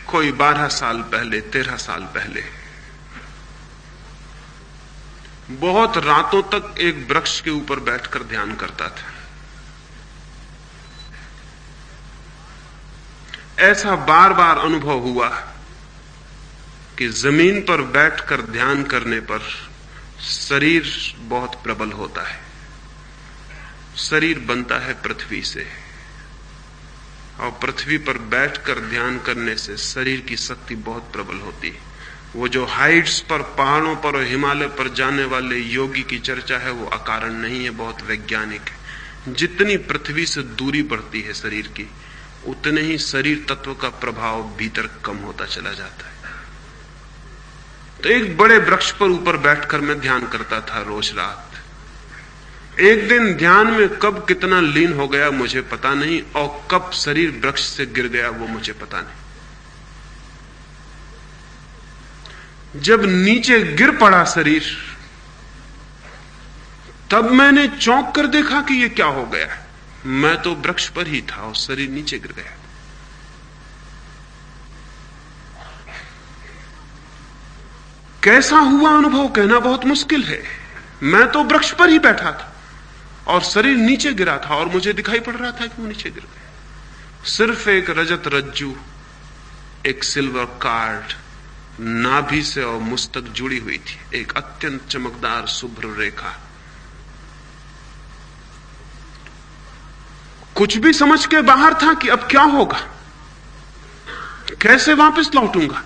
कोई 12 साल पहले, 13 साल पहले बहुत रातों तक एक वृक्ष के ऊपर बैठकर ध्यान करता था। ऐसा बार बार अनुभव हुआ कि जमीन पर बैठकर ध्यान करने पर शरीर बहुत प्रबल होता है। शरीर बनता है पृथ्वी से, और पृथ्वी पर बैठकर ध्यान करने से शरीर की शक्ति बहुत प्रबल होती है। वो जो हाइट्स पर, पहाड़ों पर और हिमालय पर जाने वाले योगी की चर्चा है, वो अकारण नहीं है, बहुत वैज्ञानिक है। जितनी पृथ्वी से दूरी बढ़ती है शरीर की, उतने ही शरीर तत्व का प्रभाव भीतर कम होता चला जाता है। तो एक बड़े वृक्ष पर ऊपर बैठकर मैं ध्यान करता था रोज रात। एक दिन ध्यान में कब कितना लीन हो गया मुझे पता नहीं, और कब शरीर वृक्ष से गिर गया वो मुझे पता नहीं। जब नीचे गिर पड़ा शरीर, तब मैंने चौंक कर देखा कि ये क्या हो गया। मैं तो वृक्ष पर ही था और शरीर नीचे गिर गया। कैसा हुआ अनुभव कहना बहुत मुश्किल है। मैं तो वृक्ष पर ही बैठा था और शरीर नीचे गिरा था, और मुझे दिखाई पड़ रहा था कि वो नीचे गिर गया। सिर्फ एक रजत रज्जू, एक सिल्वर कार्ड नाभि से और मुझ तक जुड़ी हुई थी, एक अत्यंत चमकदार शुभ्र रेखा। कुछ भी समझ के बाहर था कि अब क्या होगा, कैसे वापस लौटूंगा।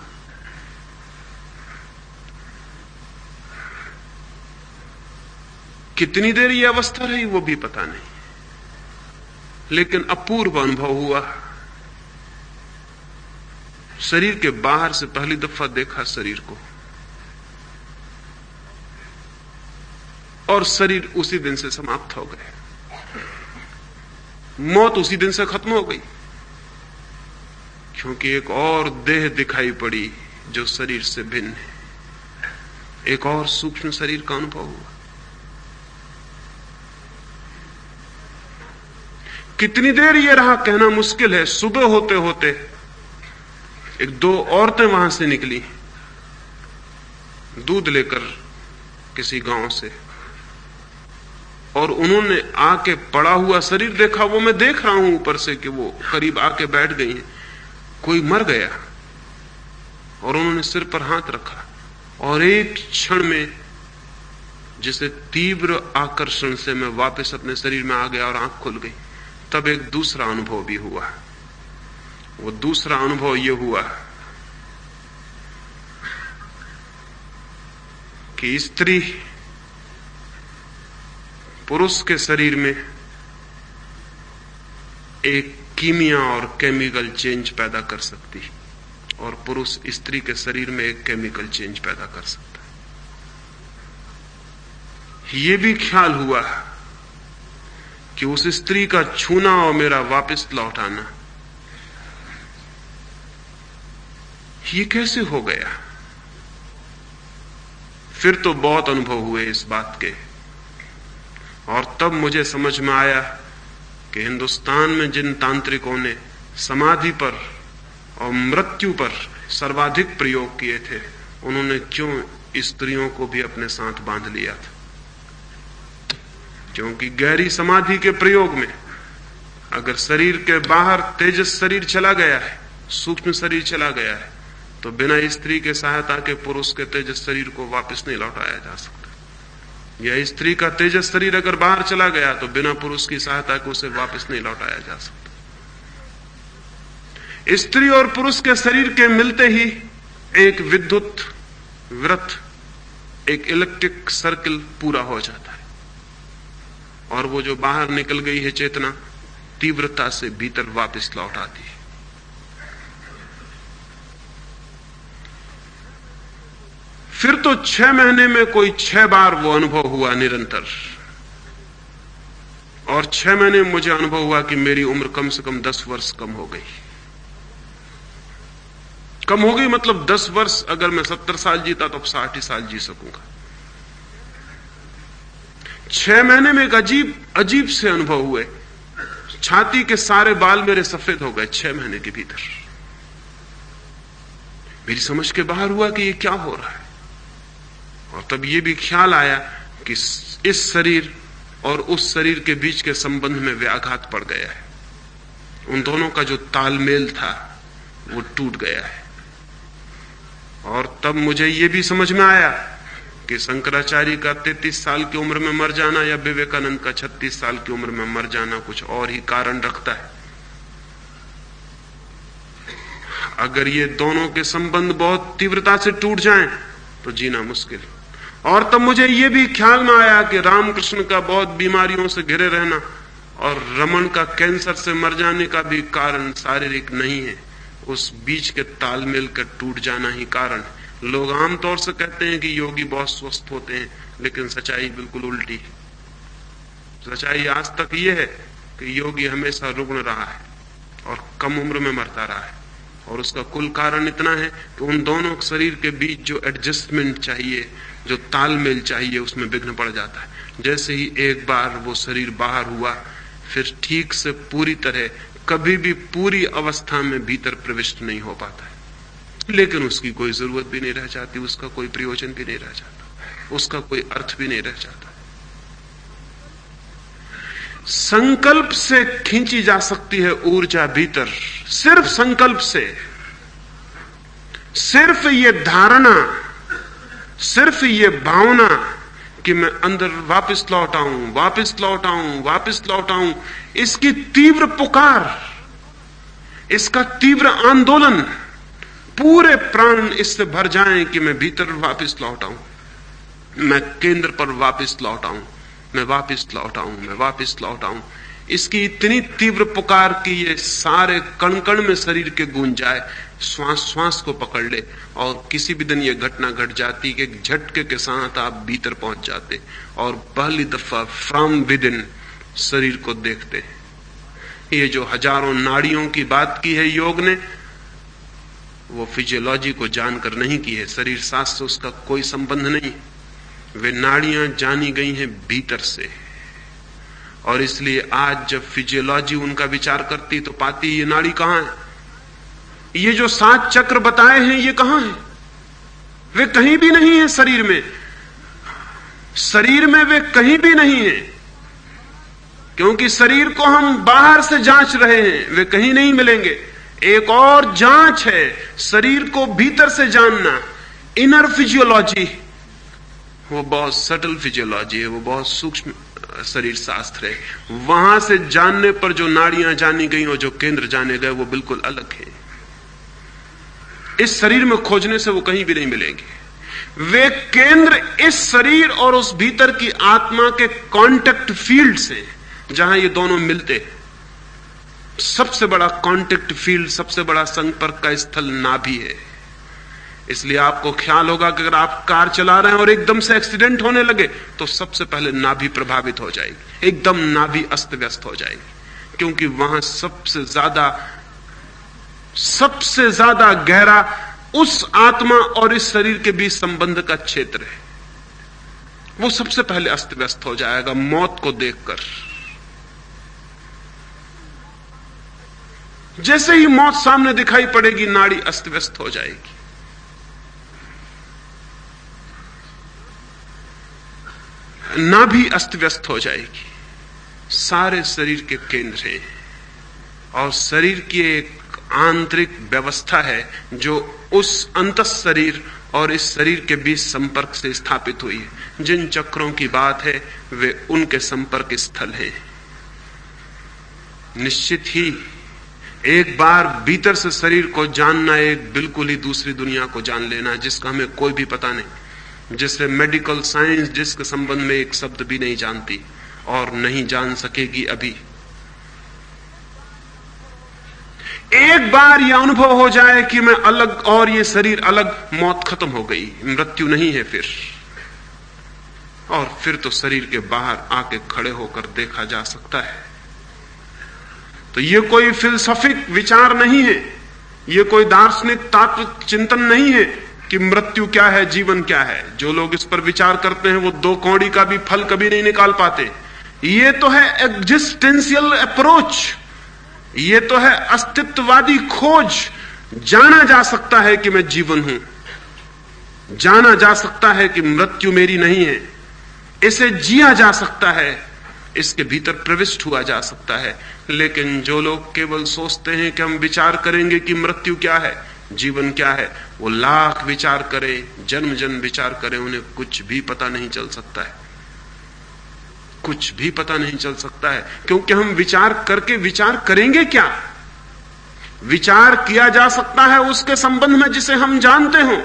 कितनी देर यह अवस्था रही वो भी पता नहीं, लेकिन अपूर्व अनुभव हुआ। शरीर के बाहर से पहली दफा देखा शरीर को, और शरीर उसी दिन से समाप्त हो गया। मौत उसी दिन से खत्म हो गई, क्योंकि एक और देह दिखाई पड़ी जो शरीर से भिन्न है। एक और सूक्ष्म शरीर का अनुभव हुआ। कितनी देर यह रहा कहना मुश्किल है। सुबह होते होते एक दो औरतें वहां से निकली दूध लेकर किसी गांव से, और उन्होंने आके पड़ा हुआ शरीर देखा। वो मैं देख रहा हूं ऊपर से कि वो करीब आके बैठ गई हैं। कोई मर गया, और उन्होंने सिर पर हाथ रखा, और एक क्षण में जिसे तीव्र आकर्षण से मैं वापस अपने शरीर में आ गया और आंख खुल गई। तब एक दूसरा अनुभव भी हुआ। वो दूसरा अनुभव यह हुआ कि स्त्री पुरुष के शरीर में एक कीमिया और केमिकल चेंज पैदा कर सकती है, और पुरुष स्त्री के शरीर में एक केमिकल चेंज पैदा कर सकता है। यह भी ख्याल हुआ कि उस स्त्री का छूना और मेरा वापस लौट आना, ये कैसे हो गया। फिर तो बहुत अनुभव हुए इस बात के, और तब मुझे समझ में आया कि हिंदुस्तान में जिन तांत्रिकों ने समाधि पर और मृत्यु पर सर्वाधिक प्रयोग किए थे, उन्होंने क्यों स्त्रियों को भी अपने साथ बांध लिया था। क्योंकि गहरी समाधि के प्रयोग में अगर शरीर के बाहर तेजस शरीर चला गया है, सूक्ष्म शरीर चला गया है, तो बिना स्त्री के सहायता के पुरुष के तेजस शरीर को वापस नहीं लौटाया जा सकता। या स्त्री का तेजस शरीर अगर बाहर चला गया तो बिना पुरुष की सहायता के उसे वापस नहीं लौटाया जा सकता। स्त्री और पुरुष के शरीर के मिलते ही एक विद्युत वृत्त, एक इलेक्ट्रिक सर्किल पूरा हो जाता है, और वो जो बाहर निकल गई है चेतना तीव्रता से भीतर वापस लौट आती है। फिर तो 6 महीने में कोई 6 बार वो अनुभव हुआ निरंतर, और 6 महीने में मुझे अनुभव हुआ कि मेरी उम्र कम से कम 10 वर्ष कम हो गई। कम हो गई मतलब 10 वर्ष, अगर मैं 70 साल जीता तो अब 60 ही साल जी सकूंगा। 6 महीने में एक अजीब से अनुभव हुए। छाती के सारे बाल मेरे सफेद हो गए 6 महीने के भीतर। मेरी समझ के बाहर हुआ कि ये क्या हो रहा है। और तब ये भी ख्याल आया कि इस शरीर और उस शरीर के बीच के संबंध में व्याघात पड़ गया है। उन दोनों का जो तालमेल था वो टूट गया है। और तब मुझे ये भी समझ में आया कि शंकराचार्य का 33 साल की उम्र में मर जाना या विवेकानंद का 36 साल की उम्र में मर जाना कुछ और ही कारण रखता है। अगर ये दोनों के संबंध बहुत तीव्रता से टूट जाएं तो जीना मुश्किल। और तब मुझे ये भी ख्याल में आया कि रामकृष्ण का बहुत बीमारियों से घिरे रहना और रमन का कैंसर से मर जाने का भी कारण शारीरिक नहीं है, उस बीच के तालमेल का टूट जाना ही कारण। लोग आमतौर से कहते हैं कि योगी बहुत स्वस्थ होते हैं, लेकिन सच्चाई बिल्कुल उल्टी है। सच्चाई आज तक ये है कि योगी हमेशा रुग्ण रहा है और कम उम्र में मरता रहा है। और उसका कुल कारण इतना है कि उन दोनों शरीर के बीच जो एडजस्टमेंट चाहिए, जो तालमेल चाहिए, उसमें विघ्न पड़ जाता है। जैसे ही एक बार वो शरीर बाहर हुआ, फिर ठीक से पूरी तरह कभी भी पूरी अवस्था में भीतर प्रविष्ट नहीं हो पाता है। लेकिन उसकी कोई जरूरत भी नहीं रह जाती, उसका कोई प्रयोजन भी नहीं रह जाता, उसका कोई अर्थ भी नहीं रह जाता। संकल्प से खींची जा सकती है ऊर्जा भीतर, सिर्फ संकल्प से। सिर्फ ये धारणा, सिर्फ ये भावना कि मैं अंदर वापस लौट आऊं, वापस लौट आऊं, वापस लौट आऊं, इसकी तीव्र पुकार, इसका तीव्र आंदोलन, पूरे प्राण इससे भर जाएं कि मैं भीतर वापस लौट आऊं, मैं केंद्र पर वापस लौट आऊं, मैं वापस लौट आऊं, मैं वापस लौट आऊं। इसकी इतनी तीव्र पुकार कि ये सारे कण कण में शरीर के गूंज जाए, श्वास श्वास को पकड़ ले। और किसी भी दिन ये घटना घट जाती कि झटके के साथ आप भीतर पहुंच जाते और पहली दफा फ्रॉम विद इन शरीर को देखते। ये जो हजारों नाड़ियों की बात की है योग ने, वो फिजियोलॉजी को जानकर नहीं की है, शरीर शास्त्र से उसका कोई संबंध नहीं। वे नाड़ियां जानी गई हैं भीतर से। और इसलिए आज जब फिजियोलॉजी उनका विचार करती तो पाती ये नाड़ी कहां है, ये जो 7 चक्र बताए हैं ये कहां है? वे कहीं भी नहीं है शरीर में। शरीर में वे कहीं भी नहीं है, क्योंकि शरीर को हम बाहर से जांच रहे हैं, वे कहीं नहीं मिलेंगे। एक और जांच है शरीर को भीतर से जानना, इनर फिजियोलॉजी। वो बहुत सटल फिजियोलॉजी है, वो बहुत सूक्ष्म शरीर शास्त्र है। वहां से जानने पर जो नाड़ियां जानी गई और जो केंद्र जाने गए वो बिल्कुल अलग है। इस शरीर में खोजने से वो कहीं भी नहीं मिलेंगे। वे केंद्र इस शरीर और उस भीतर की आत्मा के कांटेक्ट फील्ड से, जहां ये दोनों मिलते। सबसे बड़ा कांटेक्ट फील्ड, सबसे बड़ा संपर्क का स्थल नाभि है। इसलिए आपको ख्याल होगा कि अगर आप कार चला रहे हैं और एकदम से एक्सीडेंट होने लगे तो सबसे पहले नाभि प्रभावित हो जाएगी, एकदम नाभि अस्त व्यस्त हो जाएगी, क्योंकि वहां सबसे ज्यादा गहरा उस आत्मा और इस शरीर के बीच संबंध का क्षेत्र है। वो सबसे पहले अस्त व्यस्त हो जाएगा मौत को देखकर। जैसे ही मौत सामने दिखाई पड़ेगी, नाड़ी अस्त व्यस्त हो जाएगी। नाभि अस्त व्यस्त हो जाएगी। सारे शरीर के केंद्र है और शरीर की एक आंतरिक व्यवस्था है जो उस अंतः शरीर और इस शरीर के बीच संपर्क से स्थापित हुई है। जिन चक्रों की बात है वे उनके संपर्क स्थल हैं। निश्चित ही एक बार भीतर से शरीर को जानना एक बिल्कुल ही दूसरी दुनिया को जान लेना, जिसका हमें कोई भी पता नहीं, जिससे मेडिकल साइंस जिसके संबंध में एक शब्द भी नहीं जानती और नहीं जान सकेगी अभी। एक बार यह अनुभव हो जाए कि मैं अलग और ये शरीर अलग, मौत खत्म हो गई, मृत्यु नहीं है फिर। और फिर तो शरीर के बाहर आके खड़े होकर देखा जा सकता है। तो ये कोई फिलसफिक विचार नहीं है, ये कोई दार्शनिक तात्विक चिंतन नहीं है कि मृत्यु क्या है, जीवन क्या है। जो लोग इस पर विचार करते हैं वो 2 कौड़ी का भी फल कभी नहीं निकाल पाते। ये तो है एग्जिस्टेंशियल अप्रोच, ये तो है अस्तित्ववादी खोज जाना जा सकता है कि मैं जीवन हूं, जाना जा सकता है कि मृत्यु मेरी नहीं है, इसे जिया जा सकता है, इसके भीतर प्रविष्ट हुआ जा सकता है। लेकिन जो लोग केवल सोचते हैं कि हम विचार करेंगे कि मृत्यु क्या है, जीवन क्या है, वो लाख विचार करें, जन्म जन्म विचार करें, उन्हें कुछ भी पता नहीं चल सकता है, कुछ भी पता नहीं चल सकता है। क्योंकि हम विचार करके विचार करेंगे क्या? विचार किया जा सकता है उसके संबंध में जिसे हम जानते हो,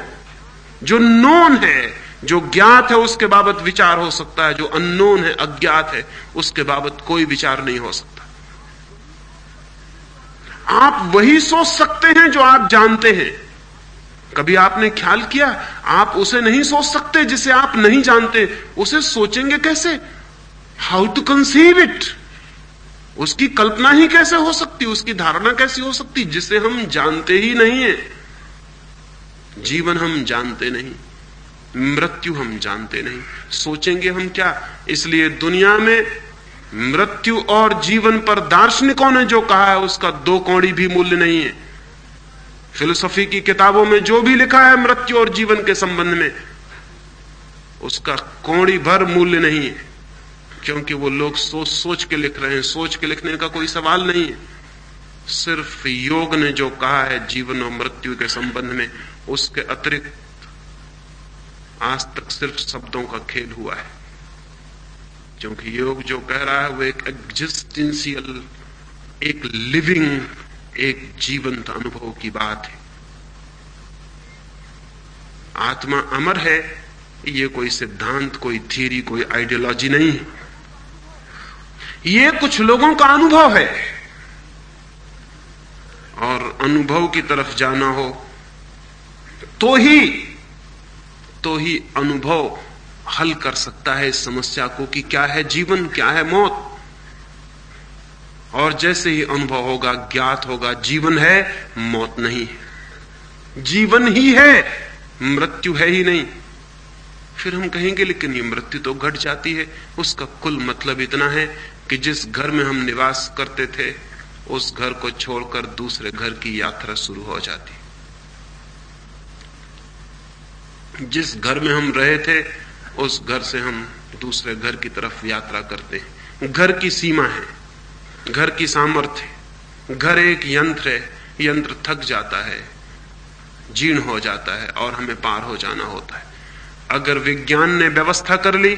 जो नोन है, जो ज्ञात है, उसके बाबत विचार हो सकता है। जो अननोन है, अज्ञात है, उसके बाबत कोई विचार नहीं हो सकता। आप वही सोच सकते हैं जो आप जानते हैं। कभी आपने ख्याल किया, आप उसे नहीं सोच सकते जिसे आप नहीं जानते। उसे सोचेंगे कैसे? How to conceive it? उसकी कल्पना ही कैसे हो सकती, उसकी धारणा कैसी हो सकती जिसे हम जानते ही नहीं है। जीवन हम जानते नहीं, मृत्यु हम जानते नहीं, सोचेंगे हम क्या? इसलिए दुनिया में मृत्यु और जीवन पर दार्शनिकों ने जो कहा है उसका दो कौड़ी भी मूल्य नहीं है। फिलोसफी की किताबों में जो भी लिखा है मृत्यु और जीवन के संबंध में, उसका कौड़ी भर मूल्य नहीं है, क्योंकि वो लोग सोच सोच के लिख रहे हैं। सोच के लिखने का कोई सवाल नहीं है। सिर्फ योग ने जो कहा है जीवन और मृत्यु के संबंध में, उसके अतिरिक्त आज तक सिर्फ शब्दों का खेल हुआ है। क्योंकि योग जो कह रहा है वो एक एग्जिस्टेंशियल, एक लिविंग, एक जीवंत अनुभव की बात है। आत्मा अमर है, ये कोई सिद्धांत, कोई थ्योरी, कोई आइडियोलॉजी नहीं है। ये कुछ लोगों का अनुभव है, और अनुभव की तरफ जाना हो तो ही अनुभव हल कर सकता है इस समस्या को कि क्या है जीवन, क्या है मौत। और जैसे ही अनुभव होगा, ज्ञात होगा जीवन है, मौत नहीं है, जीवन ही है, मृत्यु है ही नहीं। फिर हम कहेंगे लेकिन ये मृत्यु तो घट जाती है। उसका कुल मतलब इतना है कि जिस घर में हम निवास करते थे उस घर को छोड़कर दूसरे घर की यात्रा शुरू हो जाती। जिस घर में हम रहे थे उस घर से हम दूसरे घर की तरफ यात्रा करते हैं। घर की सीमा है, घर की सामर्थ्य। घर एक यंत्र है, यंत्र थक जाता है, जीर्ण हो जाता है और हमें पार हो जाना होता है। अगर विज्ञान ने व्यवस्था कर ली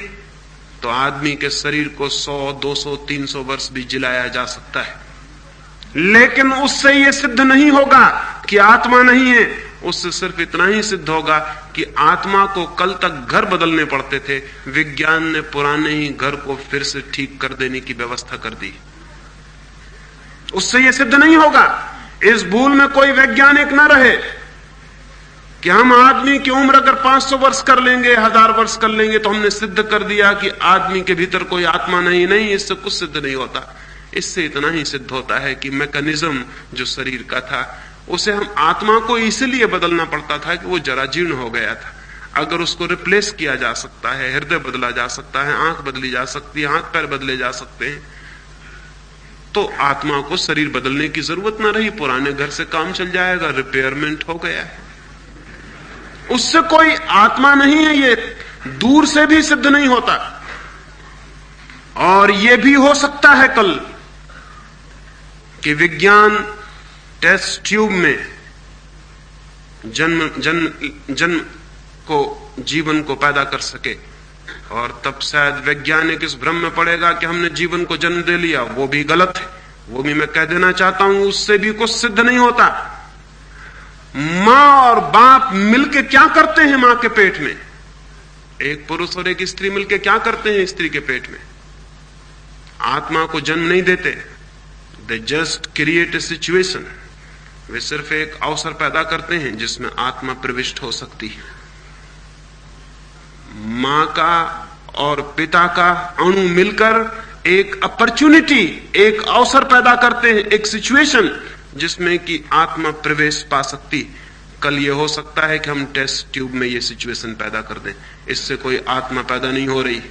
तो आदमी के शरीर को 100, 200, 300 वर्ष भी जिलाया जा सकता है, लेकिन उससे यह सिद्ध नहीं होगा कि आत्मा नहीं है। उससे सिर्फ इतना ही सिद्ध होगा कि आत्मा को कल तक घर बदलने पड़ते थे, विज्ञान ने पुराने ही घर को फिर से ठीक कर देने की व्यवस्था कर दी। उससे यह सिद्ध नहीं होगा। इस भूल में कोई वैज्ञानिक न रहे कि हम आदमी की उम्र अगर 500 वर्ष कर लेंगे, 1000 वर्ष कर लेंगे तो हमने सिद्ध कर दिया कि आदमी के भीतर कोई आत्मा नहीं। इससे कुछ सिद्ध नहीं होता। इससे इतना ही सिद्ध होता है कि मैकेनिज्म जो शरीर का था, उसे हम आत्मा को इसलिए बदलना पड़ता था कि वो जरा जीर्ण हो गया था। अगर उसको रिप्लेस किया जा सकता है, हृदय बदला जा सकता है, आंख बदली जा सकती है, हाथ पैर बदले जा सकते हैं, तो आत्मा को शरीर बदलने की जरूरत ना रही। पुराने घर से काम चल जाएगा, रिपेयरमेंट हो गया है। उससे कोई आत्मा नहीं है, ये दूर से भी सिद्ध नहीं होता। और यह भी हो सकता है कल कि विज्ञान टेस्ट ट्यूब में जन्म को, जीवन को पैदा कर सके, और तब शायद वैज्ञानिक इस भ्रम में पड़ेगा कि हमने जीवन को जन्म दे लिया। वो भी गलत है, वो भी मैं कह देना चाहता हूं, उससे भी कुछ सिद्ध नहीं होता। मां और बाप मिलके क्या करते हैं मां के पेट में? एक पुरुष और एक स्त्री मिलके क्या करते हैं स्त्री के पेट में? आत्मा को जन्म नहीं देते। They just create a situation. वे सिर्फ एक अवसर पैदा करते हैं जिसमें आत्मा प्रविष्ट हो सकती है। मां का और पिता का अणु मिलकर एक अपॉर्चुनिटी, एक अवसर पैदा करते हैं, एक सिचुएशन जिसमें कि आत्मा प्रवेश पा सकती। कल ये हो सकता है कि हम टेस्ट ट्यूब में ये सिचुएशन पैदा कर दें। इससे कोई आत्मा पैदा नहीं हो रही।